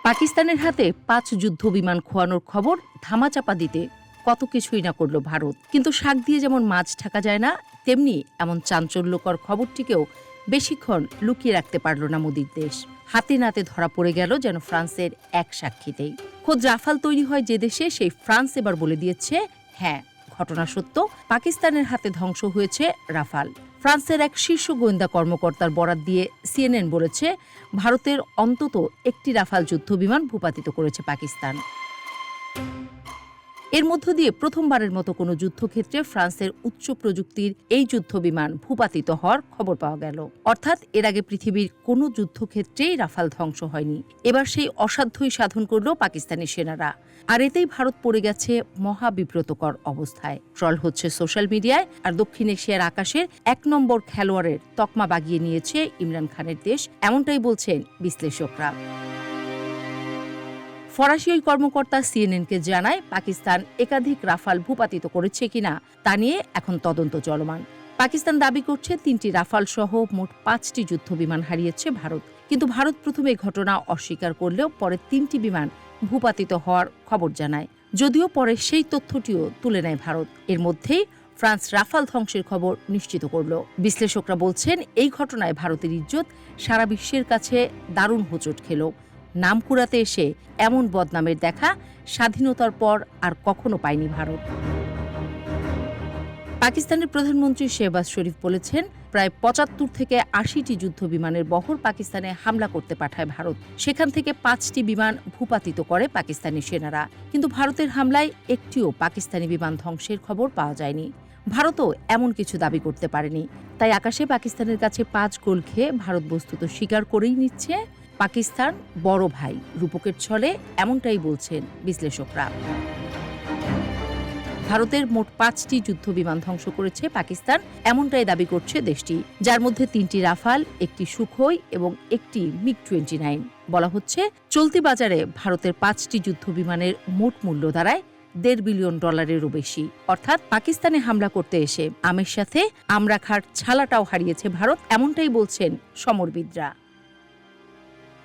পাকিস্তানের হাতে ৫ যুদ্ধবিমান খোয়ানোর খবর ধামাচাপা দিতে কত কিছুই না করল ভারত। কিন্তু শাক দিয়ে যেমন মাছ ঢাকা যায় না, তেমনি এমন চাঞ্চল্যকর খবরটিকেও বেশিক্ষণ লুকিয়ে রাখতে পারল না মোদির দেশ। হাতে নাতে ধরা পড়ে গেল যেন ফ্রান্সের এক সাক্ষীতেই। খোদ রাফাল তৈরি হয় যে দেশে, সেই ফ্রান্স এবার বলে দিয়েছে, হ্যাঁ, ঘটনা সত্য, পাকিস্তানের হাতে ধ্বংস হয়েছে রাফাল। ফ্রান্সের এক শীর্ষ গোয়েন্দা কর্মকর্তার বরাত দিয়ে সিএনএন বলেছে, ভারতের অন্তত একটি রাফাল যুদ্ধবিমান ভূপাতিত করেছে পাকিস্তান। এর মধ্য দিয়ে প্রথমবারের মতো কোনো যুদ্ধক্ষেত্রে ফ্রান্সের উচ্চ প্রযুক্তির এই যুদ্ধবিমান ভূপাতিত হওয়ার খবর পাওয়া গেল। অর্থাৎ এর আগে পৃথিবীর কোনো যুদ্ধক্ষেত্রেই রাফাল ধ্বংস হয়নি। এবার সেই অসাধ্যই সাধন করল পাকিস্তানি সেনারা। আর এতেই ভারত পড়ে গেছে মহাবিব্রতকর অবস্থায়। ট্রল হচ্ছে সোশ্যাল মিডিয়ায়, আর দক্ষিণ এশিয়ার আকাশের ১ নম্বর খেলোয়াড়ের তকমা বাগিয়ে নিয়েছে ইমরান খানের দেশ, এমনটাই বলছেন বিশ্লেষকরা। ফরাসি ওই কর্মকর্তা সিএনএনকে জানায়, পাকিস্তান একাধিক রাফাল ভূপাতিত করেছে কিনা তা নিয়ে এখন তদন্ত চলমান। পাকিস্তান দাবি করছে ৩টি রাফাল সহ মোট ৫টি যুদ্ধবিমান হারিয়েছে ভারত। কিন্তু ভারত প্রথমে ঘটনা অস্বীকার করলেও পরে ৩টি বিমান ভূপাতিত হওয়ার খবর জানায়। যদিও পরে সেই তথ্যটিও তুলে নেয় ভারত। এর মধ্যেই ফ্রান্স রাফাল ধ্বংসের খবর নিশ্চিত করল। বিশ্লেষকরা বলছেন, এই ঘটনায় ভারতের ইজ্জত সারা বিশ্বের কাছে দারুণ হোঁচট খেল। নাম কুড়াতে এসে এমন বদনামের দেখা স্বাধীনতার পর আর কখনো পায়নি ভারত। পাকিস্তানের প্রধানমন্ত্রী শেহবাজ শরীফ বলেছেন, প্রায় ৭৫ থেকে ৮০টি যুদ্ধবিমানের বহর পাকিস্তানে হামলা করতে পাঠায় ভারত। সেখান থেকে ৫টি বিমান ভূপাতিত করে পাকিস্তানি সেনারা। কিন্তু ভারতের হামলায় একটিও পাকিস্তানি বিমান ধ্বংসের খবর পাওয়া যায়নি। ভারতও এমন কিছু দাবি করতে পারেনি। তাই আকাশে পাকিস্তানের কাছে ৫ গোল খেয়ে ভারত বস্তুত স্বীকার করেই নিচ্ছে, পাকিস্তান বড় ভাই রূপকের ছলে, এমনটাই বলছেন বিশ্লেষকরা। ভারতের মোট ৫টি যুদ্ধবিমান ধ্বংস করেছে পাকিস্তান, এমনটাই দাবি করছে দেশটি, যার মধ্যে ৩টি রাফাল, একটি সুখোই এবং একটি মিগ-29। বলা হচ্ছে, চলতি বাজারে ভারতের ৫টি যুদ্ধবিমানের মোট মূল্য দাঁড়ায় $১.৫ বিলিয়নেরও বেশি। অর্থাৎ পাকিস্তানে হামলা করতে এসে আমের সাথে আমড়া খার ছালাটাও হারিয়েছে ভারত, এমনটাই বলছেন সমরবিদরা।